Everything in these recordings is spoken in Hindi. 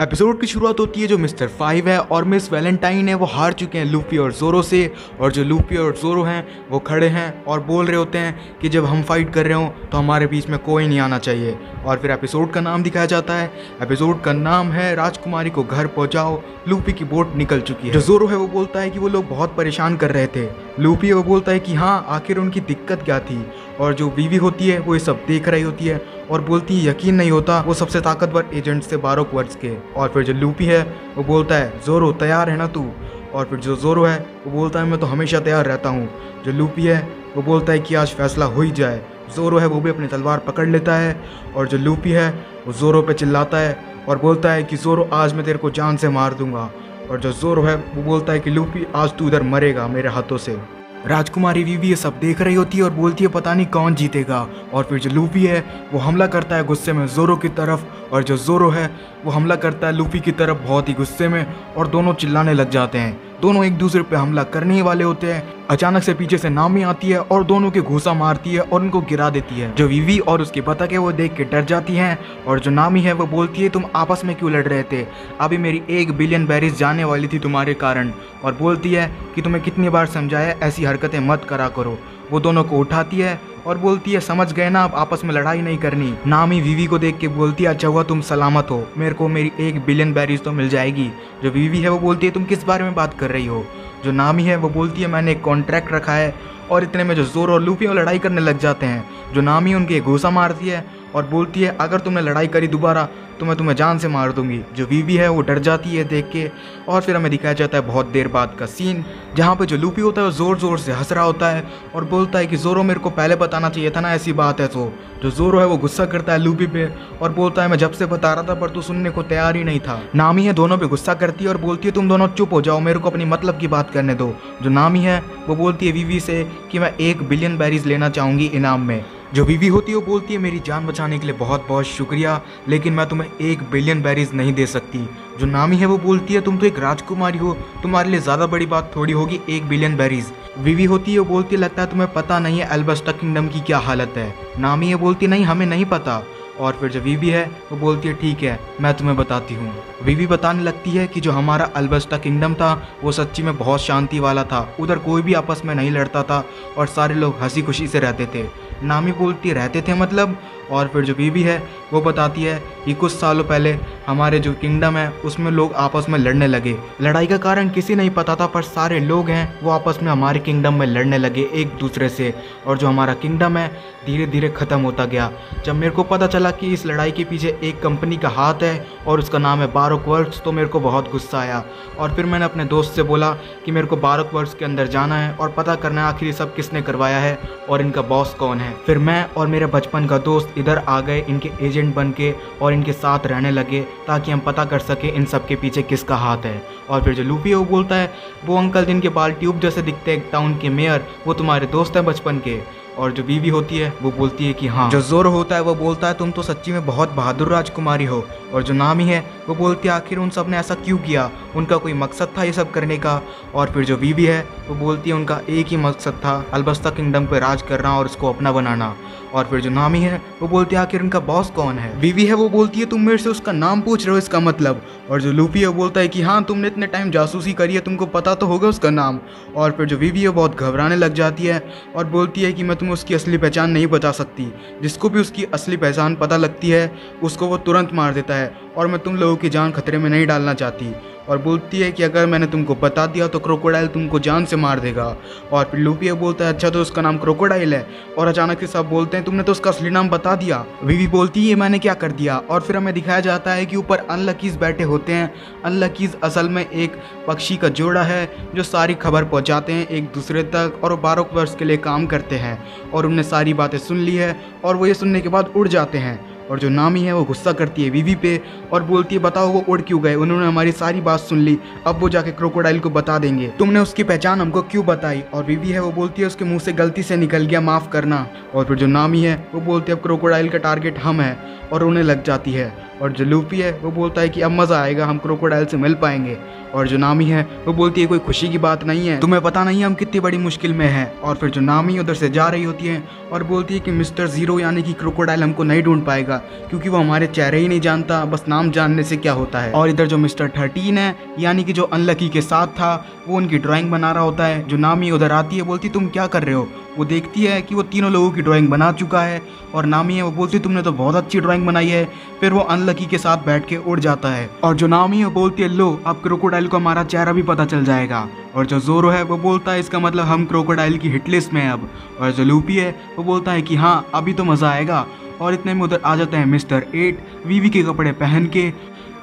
एपिसोड की शुरुआत होती है जो मिस्टर 5 है और मिस वैलेंटाइन है वो हार चुके हैं लूफी और जोरो से। और जो लूफी और जोरो हैं वो खड़े हैं और बोल रहे होते हैं कि जब हम फाइट कर रहे हो तो हमारे बीच में कोई नहीं आना चाहिए। और फिर एपिसोड का नाम दिखाया जाता है। एपिसोड का नाम है राजकुमारी को घर पहुंचाओ, लूफी की बोट निकल चुकी है। जो जोरो है वो बोलता है कि वो लोग बहुत परेशान कर रहे थे। लूफी वो बोलता है कि हाँ आखिर उनकी दिक्कत क्या थी। और जो वीवी होती है वो ये सब देख रही होती है और बोलती है यकीन नहीं होता वो सबसे ताकतवर एजेंट से 12 वर्ष के। और फिर जो लूफी है वो बोलता है जोरो तैयार है ना तू। और फिर जो जोरो है वो बोलता है मैं तो हमेशा तैयार रहता हूँ। जो लूफी है वो बोलता है कि आज फैसला हो ही जाए। जोरो है वो भी अपनी तलवार पकड़ लेता है और जो लूफी है वो जोरो पे चिल्लाता है और बोलता है कि जोरो आज मैं तेरे को जान से मार दूंगा। और जो जोरो है वो बोलता है कि लूफी आज तू इधर मरेगा मेरे हाथों से। राजकुमारी वीवी ये सब देख रही होती है और बोलती है पता नहीं कौन जीतेगा। और फिर जो लूफी है वो हमला करता है गुस्से में जोरो की तरफ और जो जोरो है वो हमला करता है लूफी की तरफ बहुत ही गुस्से में और दोनों चिल्लाने लग जाते हैं। दोनों एक दूसरे पे हमला करने ही वाले होते हैं। अचानक से पीछे से नामी आती है और दोनों के घूसा मारती है और उनको गिरा देती है। जो वीवी और उसकी बतख है वो देख के डर जाती हैं और जो नामी है वो बोलती है तुम आपस में क्यों लड़ रहे थे, अभी मेरी 1 बिलियन बैरीज जाने वाली थी तुम्हारे कारण। और बोलती है कि तुम्हें कितनी बार समझाया ऐसी हरकतें मत करा करो। वो दोनों को उठाती है और बोलती है समझ गए ना, अब आपस में लड़ाई नहीं करनी। नामी वीवी को देख के बोलती है अच्छा हुआ तुम सलामत हो, मेरे को मेरी 1 बिलियन बैरीज तो मिल जाएगी। जो वीवी है वो बोलती है तुम किस बारे में बात कर रही हो। जो नामी है वो बोलती है मैंने एक कॉन्ट्रैक्ट रखा है। और इतने में जो जोरो और लूफी लड़ाई करने लग जाते हैं। जो नामी उनके घूसा मारती है और बोलती है अगर तुमने लड़ाई करी दोबारा तो मैं तुम्हें जान से मार दूंगी। जो वीवी है वो डर जाती है देख के। और फिर हमें दिखाया जाता है बहुत देर बाद का सीन जहाँ पे जो लूफी होता है वो ज़ोर ज़ोर से हंस रहा होता है और बोलता है कि जोरो मेरे को पहले बताना चाहिए था ना, ऐसी बात है तो। जो जोरो है वो गुस्सा करता है लूफी पे और बोलता है मैं जब से बता रहा था पर तू सुनने को तैयार ही नहीं था। नामी है दोनों पे गुस्सा करती है और बोलती है तुम दोनों चुप हो जाओ, मेरे को अपनी मतलब की बात करने दो। जो नामी है वो बोलती है वीवी से कि मैं 1 बिलियन बैरीज लेना चाहूँगी इनाम में। जो वीवी होती है वो बोलती है मेरी जान बचाने के लिए बहुत बहुत शुक्रिया, लेकिन मैं तुम्हें 1 बिलियन बैरीज नहीं दे सकती। जो नामी है वो बोलती है तुम तो एक राजकुमारी हो, तुम्हारे लिए ज़्यादा बड़ी बात थोड़ी होगी 1 बिलियन बैरीज। वीवी होती है वो बोलती है लगता है तुम्हें पता नहीं है अल्बस्टा किंगडम की क्या हालत है। नामी है बोलती नहीं हमें नहीं पता। और फिर जो वीवी है वो बोलती है ठीक है मैं तुम्हें बताती हूँ। वीवी बताने लगती है कि जो हमारा अल्बस्टा किंगडम था वो सच्ची में बहुत शांति वाला था, उधर कोई भी आपस में नहीं लड़ता था और सारे लोग हंसी खुशी से रहते थे। नामी बोलती रहते थे मतलब। और फिर जो वीवी है वो बताती है कि कुछ सालों पहले हमारे जो किंगडम है उसमें लोग आपस में लड़ने लगे। लड़ाई का कारण किसी नहीं पता था पर सारे लोग हैं वो आपस में हमारे किंगडम में लड़ने लगे एक दूसरे से। और जो हमारा किंगडम है धीरे धीरे ख़त्म होता गया। जब मेरे को पता चला कि इस लड़ाई के पीछे एक कंपनी का हाथ है और उसका नाम है 12 वर्ष तो मेरे को बहुत गुस्सा आया। और फिर मैंने अपने दोस्त से बोला कि मेरे को 12 वर्ष के अंदर जाना है और पता करना है आखिर सब किसने करवाया है और इनका बॉस कौन है। फिर मैं और मेरे बचपन का दोस्त इधर आ गए इनके एजेंट बन के और इनके साथ रहने लगे ताकि हम पता कर सके इन सब के पीछे किसका हाथ है। और फिर जो लूफी है वो बोलता है वो अंकल जिनके बाल ट्यूब जैसे दिखते हैं टाउन के मेयर, वो तुम्हारे दोस्त हैं बचपन के। और जो वीवी होती है वो बोलती है कि हाँ। जो जोरो होता है वो बोलता है तुम तो सच्ची में बहुत बहादुर राजकुमारी हो। और जो नामी है वो बोलती है आखिर उन सब ने ऐसा क्यों किया, उनका कोई मकसद था ये सब करने का। और फिर जो वीवी है वो बोलती है उनका एक ही मकसद था अल्बस्टा किंगडम पे राज करना और उसको अपना बनाना। और फिर जो नामी है वो बोलती है आखिर उनका बॉस कौन है। वीवी है वो बोलती है तुम मेरे से उसका नाम पूछ रहे हो इसका मतलब। और जो लूफी है वो बोलता है कि हाँ तुमने इतने टाइम जासूसी करी है तुमको पता तो होगा उसका नाम। और फिर जो वीवी है बहुत घबराने लग जाती है और बोलती है कि मैं तुम्हें उसकी असली पहचान नहीं बता सकती। जिसको भी उसकी असली पहचान पता लगती है उसको वो तुरंत मार देता है और मैं तुम लोगों की जान खतरे में नहीं डालना चाहती। और बोलती है कि अगर मैंने तुमको बता दिया तो क्रोकोडाइल तुमको जान से मार देगा। और फिर लूफी बोलता है अच्छा तो उसका नाम क्रोकोडाइल है। और अचानक से सब बोलते हैं तुमने तो उसका असली नाम बता दिया। वीवी बोलती है मैंने क्या कर दिया। और फिर हमें दिखाया जाता है कि ऊपर अनलकीज बैठे होते हैं। अनलकीज असल में एक पक्षी का जोड़ा है जो सारी खबर पहुंचाते हैं एक दूसरे तक और 12 वर्ष के लिए काम करते हैं। और उनने सारी बातें सुन ली है और वो ये सुनने के बाद उड़ जाते हैं। और जो नामी है वो गुस्सा करती है वीवी पे और बोलती है बताओ वो उड़ क्यों गए, उन्होंने हमारी सारी बात सुन ली, अब वो जाके क्रोकोडाइल को बता देंगे, तुमने उसकी पहचान हमको क्यों बताई। और वीवी है वो बोलती है उसके मुंह से गलती से निकल गया, माफ़ करना। और फिर जो नामी है वो बोलती है अब क्रोकोडाइल का टारगेट हम है और रोने लग जाती है। और जो लूफी है वो बोलता है कि अब मज़ा आएगा, हम क्रोकोडाइल से मिल पाएंगे। और जो नामी है वो बोलती है कोई खुशी की बात नहीं है, तुम्हें पता नहीं है हम कितनी बड़ी मुश्किल में हैं। और फिर जो नामी उधर से जा रही होती है और बोलती है कि मिस्टर ज़ीरो यानी कि क्रोकोडाइल हमको नहीं ढूंढ पाएगा, क्योंकि वो हमारे चेहरे ही नहीं जानता, बस नाम जानने से क्या होता है। और इधर जो मिस्टर 13 है यानी कि जो अनलकी के साथ था, वो उनकी ड्राइंग बना रहा होता है। जो नामी उधर आती है, बोलती तुम क्या कर रहे हो। वो देखती है कि वो तीनों लोगों की ड्राइंग बना चुका है और नामी है वो बोलती तुमने तो बहुत अच्छी ड्राइंग बनाई है। फिर वो अनलकी के साथ बैठ के उड़ जाता है। और जो नामी है वो बोलती है लो अब क्रोकोडाइल को हमारा चेहरा भी पता चल जाएगा। और जो ज़ोरो है वो बोलता है इसका मतलब हम क्रोकोडाइल की हिट लिस्ट में हैं अब। और जो लूफी है वो बोलता है कि हाँ अभी तो मज़ा आएगा। और इतने में उधर आ जाते हैं मिस्टर 8 वीवी के कपड़े पहन के।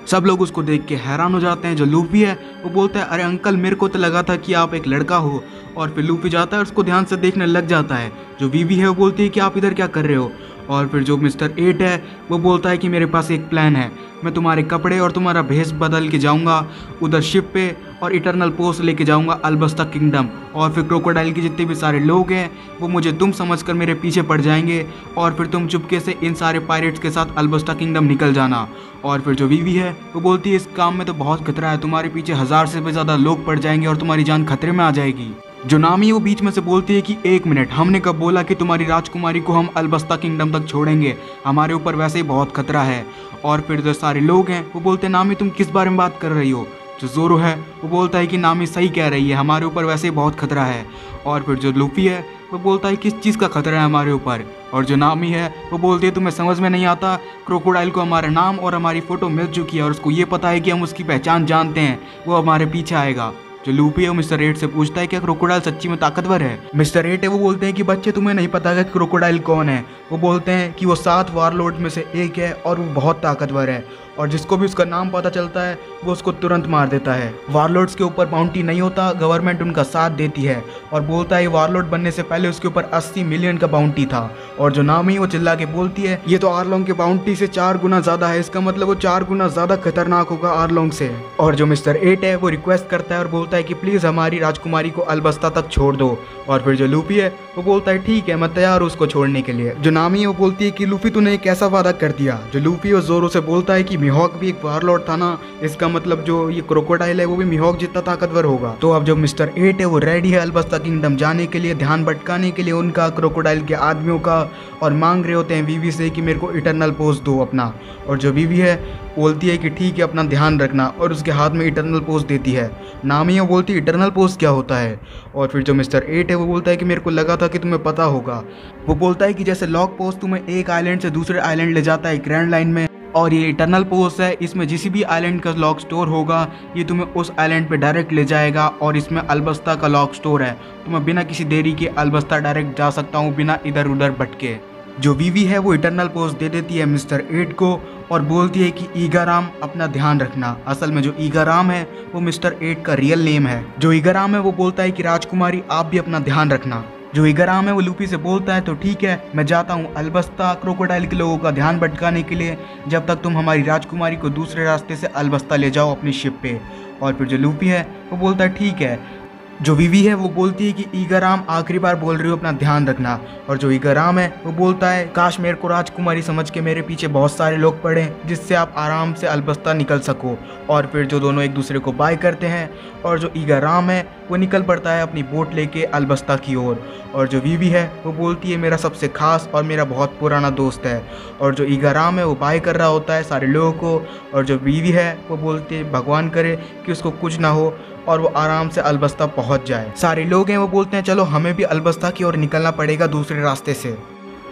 सब लोग उसको देख के हैरान हो जाते हैं। जो लूफी है वो बोलता है अरे अंकल मेरे को तो लगा था कि आप एक लड़का हो। और फिर लूफी जाता है और उसको ध्यान से देखने लग जाता है। जो वीवी है वो बोलती है कि आप इधर क्या कर रहे हो। और फिर जो मिस्टर 8 है वो बोलता है कि मेरे पास एक प्लान है, मैं तुम्हारे कपड़े और तुम्हारा भेष बदल के जाऊंगा उधर शिप पे और इटरनल पोस्ट लेके जाऊंगा अल्बस्ता किंगडम। और फिर क्रोकोडाइल के जितने भी सारे लोग हैं वो मुझे तुम समझकर मेरे पीछे पड़ जाएंगे और फिर तुम चुपके से इन सारे पायरेट्स के साथ अल्बस्ता किंगडम निकल जाना। और फिर जो वीवी है वो बोलती है इस काम में तो बहुत खतरा है, तुम्हारे पीछे 1000 से भी ज़्यादा लोग पड़ जाएंगे और तुम्हारी जान खतरे में आ जाएगी। जो नामी वो बीच में से बोलती है कि एक मिनट, हमने कब बोला कि तुम्हारी राजकुमारी को हम अल्बस्ता किंगडम तक छोड़ेंगे, हमारे ऊपर वैसे ही बहुत खतरा है। और फिर जो सारे लोग हैं वो बोलते हैं नामी तुम किस बारे में बात कर रही हो। जो ज़ोरो है वो बोलता है कि नामी सही कह रही है, हमारे ऊपर वैसे ही बहुत खतरा है। और फिर जो लूफी है वो बोलता है किस चीज़ का खतरा है हमारे ऊपर। और जो नामी है वो बोलती है तुम्हें समझ में नहीं आता, क्रोकोडाइल को हमारा नाम और हमारी फ़ोटो मिल चुकी है और उसको ये पता है कि हम उसकी पहचान जानते हैं, वो हमारे पीछे आएगा। जो लूफी है वो मिस्टर 8 से पूछता है कि क्रोकोडाइल सच्ची में ताकतवर है। मिस्टर 8 है वो बोलते हैं कि बच्चे तुम्हें नहीं पता कि क्रोकोडाइल कौन है। वो बोलते हैं कि वो 7 वारलॉर्ड में से एक है और वो बहुत ताकतवर है और जिसको भी उसका नाम पता चलता है वो उसको तुरंत मार देता है। वारलॉर्ड्स के ऊपर बाउंटी नहीं होता, गवर्नमेंट उनका साथ देती है। और बोलता है वारलॉर्ड बनने से पहले उसके ऊपर 80 मिलियन का बाउंटी था। और जो नामी वो चिल्ला के बोलती है ये तो आरलोंग के बाउंटी से 4 गुना ज़्यादा है, इसका मतलब वो 4 गुना ज़्यादा खतरनाक होगा आरलोंग से। और जो मिस्टर 8 है वो रिक्वेस्ट करता है और बोलता है कि प्लीज़ हमारी राजकुमारी को अल्बस्ता तक छोड़ दो। और फिर जो लूफी है वो बोलता है ठीक है मैं तैयार हूँ उसको छोड़ने के लिए। जो नामी है वो बोलती है कि लूफी तूने एक ऐसा वादा कर दिया। जो लूफी और ज़ोरो से बोलता है कि मिहॉक भी एक वारलॉर्ड था ना, इसका मतलब जो ये क्रोकोडाइल है वो भी मिहॉक जितना ताकतवर होगा। तो अब जो मिस्टर 8 है वो रेडी है अल्बस्ता किंगडम जाने के लिए, ध्यान भटकाने के लिए उनका क्रोकोडाइल के आदमियों का, और मांग रहे होते हैं वीवी से कि मेरे को इटरनल पोस्ट दो अपना। और जो वीवी है बोलती है कि ठीक है अपना ध्यान रखना और उसके हाथ में इटरनल पोस्ट देती है। नामी है बोलती है इटरनल पोस्ट क्या होता है। और फिर जो मिस्टर 8 है वो बोलता है कि मेरे को लगा था कि तुम्हें पता होगा। वो बोलता है कि जैसे लॉक पोस्ट तुम्हें एक आइलैंड से दूसरे आइलैंड ले जाता है ग्रैंड लाइन में, और ये इटरनल पोस्ट है इसमें जिस भी आइलैंड का लॉक स्टोर होगा ये तुम्हें उस आइलैंड पे डायरेक्ट ले जाएगा। और इसमें अल्बस्ता का लॉक स्टोर है, तो मैं बिना किसी देरी के अल्बस्ता डायरेक्ट जा सकता हूँ बिना इधर उधर भटके। जो वीवी है वो इटरनल पोस्ट दे देती है मिस्टर 8 को और बोलती है कि ईगाराम अपना ध्यान रखना। असल में जो ईगाराम है वो मिस्टर 8 का रियल नेम है। जो ईगाराम है वो बोलता है कि राजकुमारी आप भी अपना ध्यान रखना। जो ईगाराम है वो लूफी से बोलता है तो ठीक है मैं जाता हूँ अल्बस्ता क्रोकोडाइल के लोगों का ध्यान भटकाने के लिए, जब तक तुम हमारी राजकुमारी को दूसरे रास्ते से अल्बस्ता ले जाओ अपनी शिप पे। और फिर जो लूफी है वो बोलता है ठीक है। जो वीवी है वो बोलती है कि ईगाराम आखिरी बार बोल रही हो अपना ध्यान रखना। और जो ईगाराम है वो बोलता है काश मेरे को राजकुमारी समझ के मेरे पीछे बहुत सारे लोग पड़े जिससे आप आराम से अल्बस्ता निकल सको। और फिर जो दोनों एक दूसरे को बाय करते हैं और जो ईगाराम है वो निकल पड़ता है अपनी बोट लेके अल्बस्ता की ओर। और जो वीवी है वो बोलती है मेरा सबसे खास और मेरा बहुत पुराना दोस्त है। और जो ईगाराम है वो बाय कर रहा होता है सारे लोगों को, और जो वीवी है वो बोलती है भगवान करे कि उसको कुछ ना हो और वो आराम से अल्बस्ता पहुंच जाए। सारे लोग हैं वो बोलते हैं चलो हमें भी अल्बस्ता की ओर निकलना पड़ेगा दूसरे रास्ते से।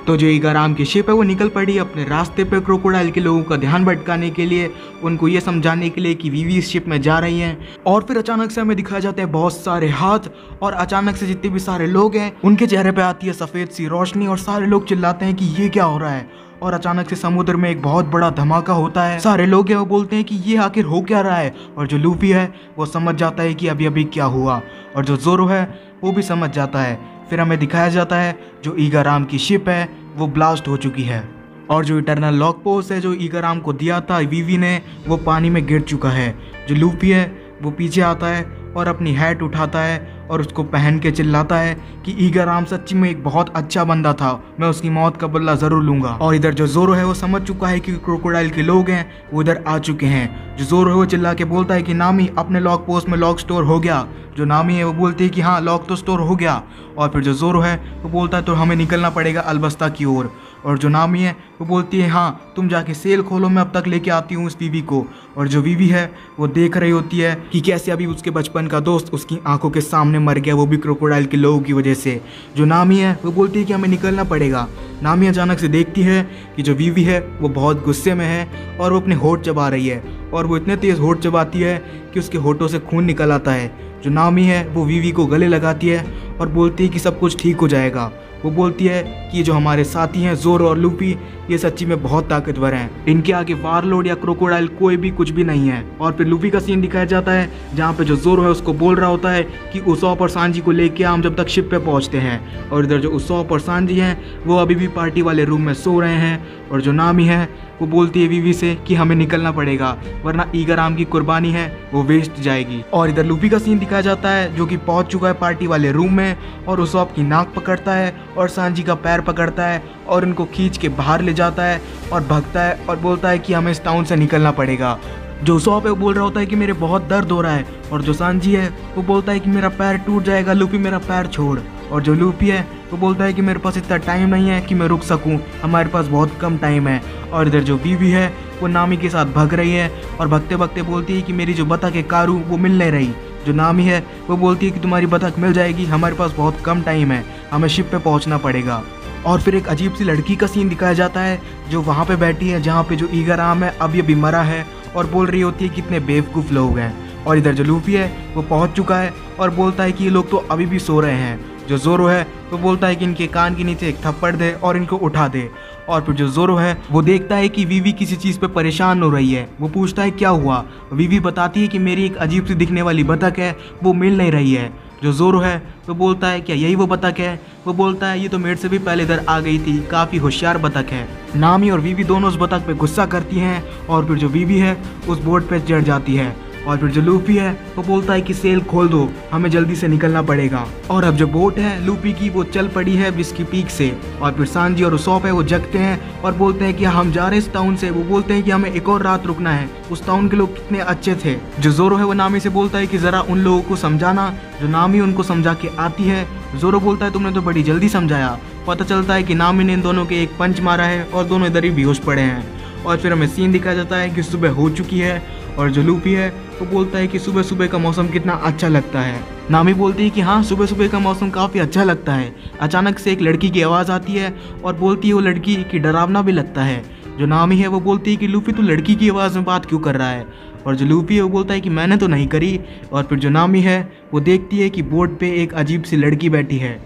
तो जो ईगाराम की शिप है वो निकल पड़ी अपने रास्ते पे क्रोकोडाइल के लोगों का ध्यान भटकाने के लिए, उनको ये समझाने के लिए कि वीवी इस शिप में जा रही हैं। और फिर अचानक से हमें दिखाया जाता है बहुत सारे हाथ, और अचानक से जितने भी सारे लोग हैं उनके चेहरे पे आती है सफ़ेद सी रोशनी और सारे लोग चिल्लाते हैं कि ये क्या हो रहा है। और अचानक से समुद्र में एक बहुत बड़ा धमाका होता है। सारे लोग हैं वो बोलते हैं कि ये आखिर हो क्या रहा है। और जो लूफी है वो समझ जाता है कि अभी अभी क्या हुआ, और जो ज़ोरो है वो भी समझ जाता है। फिर हमें दिखाया जाता है जो ईगाराम की शिप है वो ब्लास्ट हो चुकी है, और जो इटरनल लॉक पोस्ट है जो ईगाराम को दिया था वीवी ने वो पानी में गिर चुका है। जो लूफी है वो पीछे आता है और अपनी हैट उठाता है और उसको पहन के चिल्लाता है कि ईगर आर्म सच्ची में एक बहुत अच्छा बंदा था, मैं उसकी मौत का बदला ज़रूर लूँगा। और इधर जो ज़ोरो है वो समझ चुका है कि क्रोकोडाइल के लोग हैं वो इधर आ चुके हैं। जो ज़ोरो है वो चिल्ला के बोलता है कि नामी अपने लॉक पोस्ट में लॉक स्टोर हो गया। जो नामी है वो बोलती है कि हाँ लॉक तो स्टोर हो गया। और फिर जो ज़ोरो है वो बोलता है तो हमें निकलना पड़ेगा अलबस्ता की ओर। और जो नामी है वो बोलती है हाँ तुम जाके सेल खोलो, मैं अब तक लेके आती हूँ उस वीवी को। और जो वीवी है वो देख रही होती है कि कैसे अभी उसके बचपन का दोस्त उसकी आंखों के सामने मर गया, वो भी क्रोकोडाइल के लोगों की वजह से। जो नामी है वो बोलती है कि हमें निकलना पड़ेगा। नामी अचानक से देखती है कि जो वीवी है वो बहुत गुस्से में है और वो अपने होठ चबा रही है। और वो इतने तेज़ होठ चबाती है कि उसके होठों से खून निकल आता है। जो नामी है वो वीवी को गले लगाती है और बोलती है कि सब कुछ ठीक हो जाएगा। वो बोलती है कि जो हमारे साथी हैं ज़ोरो और लूफी ये सच्ची में बहुत ताकतवर हैं, इनके आगे वारलोड या क्रोकोडाइल कोई भी कुछ भी नहीं है। और फिर लूफी का सीन दिखाया जाता है जहाँ पे जो ज़ोरो है उसको बोल रहा होता है कि उसॉप और सांजी को लेके हम जब तक शिप पे पहुँचते हैं। और इधर जो उसॉप और सांजी हैं वो अभी भी पार्टी वाले रूम में सो रहे हैं। और जो नामी है वो बोलती है वीवी से कि हमें निकलना पड़ेगा वरना ईगर आर्म की कुर्बानी है वो वेस्ट जाएगी। और इधर लूफी का सीन दिखाया जाता है जो कि पहुंच चुका है पार्टी वाले रूम में और उसॉप की नाक पकड़ता है और सांजी का पैर पकड़ता है और उनको खींच के बाहर ले जाता है और भगता है और बोलता है कि हमें इस टाउन से निकलना पड़ेगा। जो उसॉप है वो बोल रहा होता है कि मेरे बहुत दर्द हो रहा है। और जो सांजी है वो बोलता है कि मेरा पैर टूट जाएगा लूफी, मेरा पैर छोड़। और जो लूफी है वो बोलता है कि मेरे पास इतना टाइम नहीं है कि मैं रुक सकूं, हमारे पास बहुत कम टाइम है। और इधर जो वीवी है वो नामी के साथ भाग रही है और भगते भगते बोलती है कि मेरी जो बतख है कारू वो मिल नहीं रही। जो नामी है वो बोलती है कि तुम्हारी बतख मिल जाएगी, हमारे पास बहुत कम टाइम है, हमें शिप पे पहुंचना पड़ेगा। और फिर एक अजीब सी लड़की का सीन दिखाया जाता है जो वहाँ पे बैठी है जहाँ पे जो ईगर आर्म है अभी अभी मरा है और बोल रही होती है कितने बेवकूफ़ लोग हैं। और इधर जो लूफी है वो पहुँच चुका है और बोलता है कि ये लोग तो अभी भी सो रहे हैं। जो ज़ोरो है वो बोलता है कि इनके कान के नीचे एक थप्पड़ दे और इनको उठा दे। और फिर जो ज़ोरो है वो देखता है कि वीवी किसी चीज़ पे परेशान हो रही है। वो पूछता है क्या हुआ। वीवी बताती है कि मेरी एक अजीब सी दिखने वाली बतख है वो मिल नहीं रही है। जो ज़ोरो है वो बोलता है क्या यही वो बतख है। वो बोलता है ये तो मेरे से भी पहले इधर आ गई थी, काफ़ी होशियार बतख है। नामी और वीवी दोनों उस बतख पे गुस्सा करती हैं और फिर जो वीवी है उस बोट पे चढ़ जाती है। और फिर जो लूफी है वो बोलता है कि सेल खोल दो, हमें जल्दी से निकलना पड़ेगा। और अब जो बोट है लूफी की वो चल पड़ी है विस्की पीक से। और फिर सांजी और उसॉप है वो जगते हैं और बोलते हैं कि हम जा रहे हैं इस टाउन से। वो बोलते हैं कि हमें एक और रात रुकना है, उस टाउन के लोग कितने अच्छे थे। जो ज़ोरो है वो नामी से बोलता है कि ज़रा उन लोगों को समझाना। जो नामी उनको समझा के आती है। ज़ोरो बोलता है तुमने तो बड़ी जल्दी समझाया। पता चलता है कि नामी ने इन दोनों के एक पंच मारा है और दोनों इधर ही बेहोश पड़े हैं। और फिर हमें सीन दिखाया जाता है कि सुबह हो चुकी है और जो लूफी है वो बोलता है कि सुबह सुबह का मौसम कितना अच्छा लगता है। नामी बोलती है कि हाँ सुबह सुबह का मौसम काफ़ी अच्छा लगता है। अचानक से एक लड़की की आवाज़ आती है और बोलती है वो लड़की कि डरावना भी लगता है। जो नामी है वो बोलती है कि लूफी तू लड़की की आवाज़ में बात क्यों कर रहा है। और जो लूफी है वो बोलता है कि मैंने तो नहीं करी। और फिर जो नामी है वो देखती है कि बोट पे एक अजीब सी लड़की बैठी है।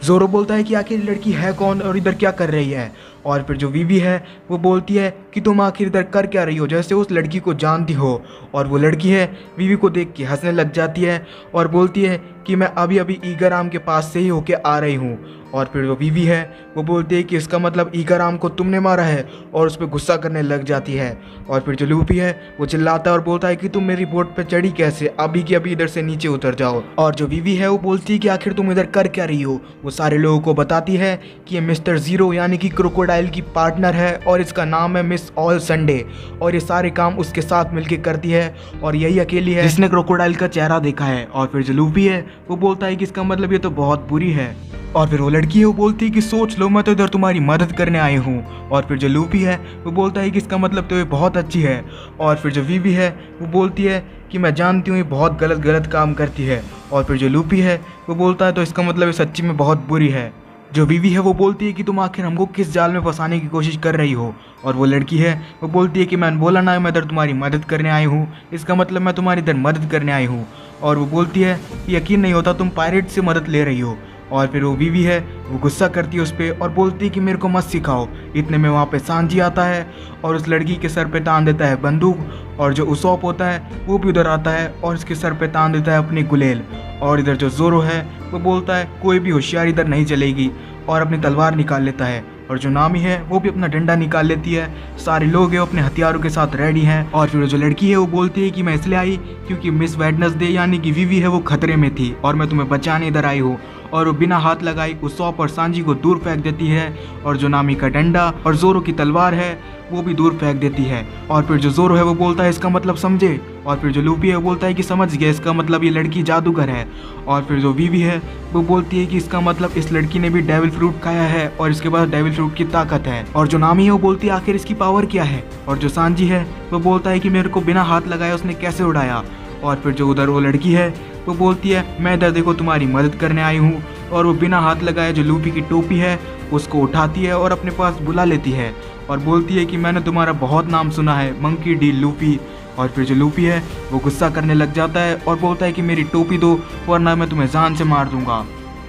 ज़ोरो बोलता है कि आखिर लड़की है कौन और इधर क्या कर रही है। और फिर जो वीवी है वो बोलती है कि तुम आखिर इधर कर क्या रही हो, जैसे उस लड़की को जानती हो। और वो लड़की है वीवी को देख के हंसने लग जाती है और बोलती है कि मैं अभी अभी ईगर आर्म के पास से ही होके आ रही हूँ। और फिर वो वीवी है वो बोलती है कि इसका मतलब ईगर आर्म को तुमने मारा है और उस पर गुस्सा करने लग जाती है। और फिर जो लूफी है वो चिल्लाता है और बोलता है कि तुम मेरी बोट पे चढ़ी कैसे, अभी की अभी इधर से नीचे उतर जाओ। और जो वीवी है वो बोलती है कि आखिर तुम इधर कर क्या रही हो। वो सारे लोगों को बताती है कि ये मिस्टर ज़ीरो यानी कि क्रोकोडाइल की पार्टनर है और इसका नाम है मिस ऑल संडे। और ये सारे काम उसके साथ मिलके करती है और यही अकेली है जिसने क्रोकोडाइल का चेहरा देखा है। और फिर जो लूफी है वो बोलता है कि इसका मतलब ये तो बहुत बुरी है। और फिर वो लड़की है वो बोलती है कि सोच लो मैं तो इधर तुम्हारी मदद करने आई हूँ। और फिर जो लूफी है वो बोलता है कि इसका मतलब तो ये बहुत अच्छी है। और फिर जो वीवी है वो बोलती है कि मैं जानती हूँ ये बहुत गलत काम करती है। और फिर जो लूफी है वो बोलता है तो इसका मतलब ये सच्ची में बहुत बुरी है। जो वीवी है वो बोलती है कि तुम आखिर हमको किस जाल में फंसाने की कोशिश कर रही हो। और वो लड़की है वो बोलती है कि मैंने बोला ना मैं इधर तुम्हारी मदद करने आई हूँ, इसका मतलब मैं तुम्हारी इधर मदद करने आई हूँ। और वो बोलती है कि यकीन नहीं होता तुम पायरेट से मदद ले रही हो। और फिर वो वीवी है वो गुस्सा करती है उस पर और बोलती है कि मेरे को मत सिखाओ। इतने में वहाँ पे सांजी आता है और उस लड़की के सर पे तान देता है बंदूक। और जो उसॉप होता है वो भी उधर आता है और इसके सर पे तान देता है अपनी गुलेल। और इधर जो ज़ोरो है वो बोलता है कोई भी होशियारी इधर नहीं चलेगी और अपनी तलवार निकाल लेता है और जो नामी है वो भी अपना डंडा निकाल लेती है। सारे लोग हैं अपने हथियारों के साथ रेडी हैं। और फिर जो लड़की है वो बोलती है कि मैं इसलिए आई क्योंकि मिस वेडनेसडे यानी कि वीवी है वो खतरे में थी और मैं तुम्हें बचाने इधर आई हूँ। और वो बिना हाथ लगाई उसॉप और सांजी को दूर फेंक देती है और जो नामी का डंडा और जोरो की तलवार है वो भी दूर फेंक देती है। और फिर जो जोरो है वो बोलता है इसका मतलब समझे। और फिर जो लूफी है वो बोलता है कि समझ गया, इसका मतलब ये लड़की जादूगर है। और फिर जो वीवी है वो बोलती है कि इसका मतलब इस लड़की ने भी डेविल फ्रूट खाया है और इसके पास डेविल फ्रूट की ताकत है। और जो नामी है वो बोलती है आखिर इसकी पावर क्या है। और जो सांजी है वो बोलता है कि मेरे को बिना हाथ लगाए उसने कैसे उड़ाया। और फिर जो उधर वो लड़की है वो बोलती है मैं इधर देखो तुम्हारी मदद करने आई हूँ। और वो बिना हाथ लगाए जो लूफी की टोपी है उसको उठाती है और अपने पास बुला लेती है और बोलती है कि मैंने तुम्हारा बहुत नाम सुना है, मंकी डी लूफी। और फिर जो लूफी है वो गुस्सा करने लग जाता है और बोलता है कि मेरी टोपी दो वरना मैं तुम्हें जान से मार दूंगा।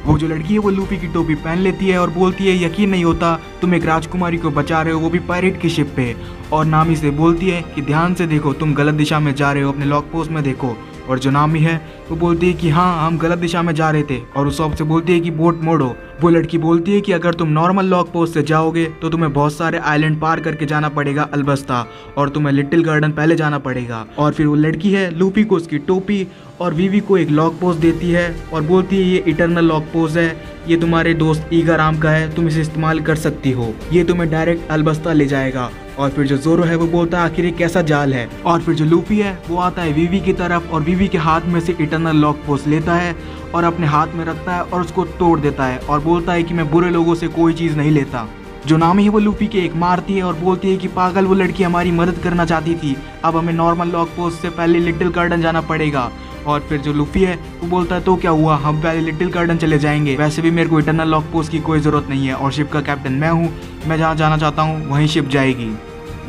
वो जो लड़की है वो लूफी की टोपी पहन लेती है और बोलती है यकीन नहीं होता तुम एक राजकुमारी को बचा रहे हो, वो भी पायरेट की शिप पे। और नामी से बोलती है कि ध्यान से देखो, तुम गलत दिशा में जा रहे हो, अपने लॉक पोस्ट में देखो। और जो नामी है वो बोलती है कि हाँ हम गलत दिशा में जा रहे थे और उस से बोलती है कि बोट मोड़ो। वो लड़की बोलती है कि अगर तुम नॉर्मल लॉक पोस्ट से जाओगे तो तुम्हें बहुत सारे आइलैंड पार करके जाना पड़ेगा अलबस्ता और तुम्हें लिटिल गार्डन पहले जाना पड़ेगा। और फिर वो लड़की है लूफी को उसकी टोपी और वीवी को एक लॉक पोस्ट देती है और बोलती है ये इटरनल लॉक पोस्ट है, ये तुम्हारे दोस्त ईगाराम का है, तुम इसे इस्तेमाल कर सकती हो, ये तुम्हें डायरेक्ट अलबस्ता ले जाएगा। और फिर जो जोरो है वो बोलता है आखिर ये कैसा जाल है। और फिर जो लूफी है वो आता है वीवी की तरफ और वीवी के हाथ में से इटरनल लॉक पोस्ट लेता है और अपने हाथ में रखता है और उसको तोड़ देता है और बोलता है कि मैं बुरे लोगों से कोई चीज़ नहीं लेता। जो नामी है वो लूफी के एक मारती है और बोलती है कि पागल, वो लड़की हमारी मदद करना चाहती थी, अब हमें नॉर्मल लॉक पोस्ट से पहले लिटिल गार्डन जाना पड़ेगा। और फिर जो लूफी है वो बोलता है तो क्या हुआ, हम पहले लिटिल गार्डन चले जाएंगे, वैसे भी मेरे को इटरनल लॉक पोस्ट की कोई ज़रूरत नहीं है और शिप का कैप्टन मैं हूँ, मैं जहाँ जाना चाहता हूँ वहीं शिप जाएगी।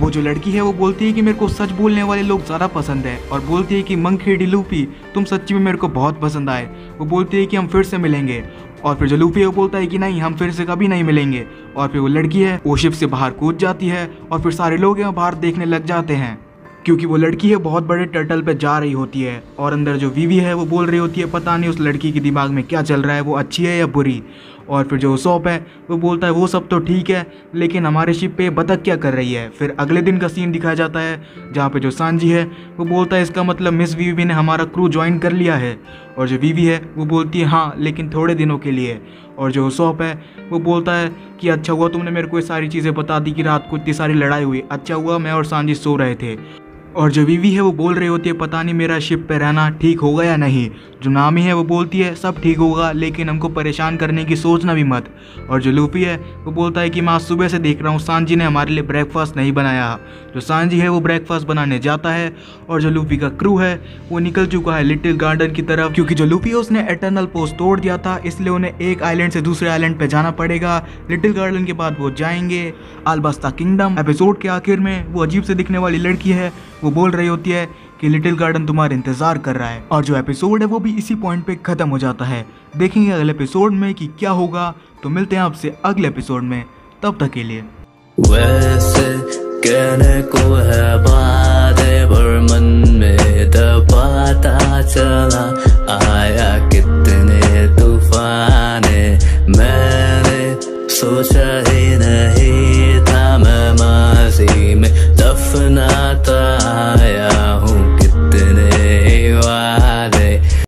वो जो लड़की है वो बोलती है कि मेरे को सच बोलने वाले लोग ज़्यादा पसंद है और बोलती है कि मंकी डी लूफी तुम सच्ची में मेरे को बहुत पसंद आए। वो बोलती है कि हम फिर से मिलेंगे। और फिर जो लूफी है वो बोलता है कि नहीं, हम फिर से कभी नहीं मिलेंगे। और फिर वो लड़की है वो शिप से बाहर कूद जाती है और फिर सारे लोग हैं बाहर देखने लग जाते हैं क्योंकि वो लड़की है बहुत बड़े टर्टल पे जा रही होती है। और अंदर जो वीवी है वो बोल रही होती है पता नहीं उस लड़की के दिमाग में क्या चल रहा है, वो अच्छी है या बुरी। और फिर जो उसॉप है वो बोलता है वो सब तो ठीक है लेकिन हमारे शिप पे बतख क्या कर रही है। फिर अगले दिन का सीन दिखाया जाता है जहाँ पे जो सांजी है वो बोलता है इसका मतलब मिस वीवी ने हमारा क्रू ज्वाइन कर लिया है। और जो वीवी है वो बोलती है हाँ लेकिन थोड़े दिनों के लिए। और जो उसॉप है वो बोलता है कि अच्छा हुआ तुमने मेरे को ये सारी चीज़ें बता दी कि रात को इतनी सारी लड़ाई हुई, अच्छा हुआ मैं और सांजी सो रहे थे। और जो वीवी है वो बोल रही होती है पता नहीं मेरा शिप पे रहना ठीक होगा या नहीं। जो नामी है वो बोलती है सब ठीक होगा लेकिन हमको परेशान करने की सोचना भी मत। और जो लूफी है वो बोलता है कि मैं आज सुबह से देख रहा हूँ सांजी ने हमारे लिए ब्रेकफास्ट नहीं बनाया। जो सांजी है वो ब्रेकफास्ट बनाने जाता है और जो लूफी का क्रू है वो निकल चुका है लिटिल गार्डन की तरफ क्योंकि जो लूफी है उसने एटर्नल पोस्ट तोड़ दिया था, इसलिए उन्हें एक आइलैंड से दूसरे आइलैंड पे जाना पड़ेगा। लिटिल गार्डन के बाद वो जाएंगे अलबस्ता किंगडम। एपिसोड के आखिर में वो अजीब से दिखने वाली लड़की है वो बोल रही होती है कि लिटिल गार्डन तुम्हारा इंतजार कर रहा है। और जो एपिसोड है वो भी इसी पॉइंट पे खत्म हो जाता है। देखेंगे अगले एपिसोड में कि क्या होगा, तो मिलते हैं आपसे अगले एपिसोड में, तब तक के लिए। वैसे कहने को है बातें पर मन में दबाता चला आया कितने तूफाने, मैंने सोचा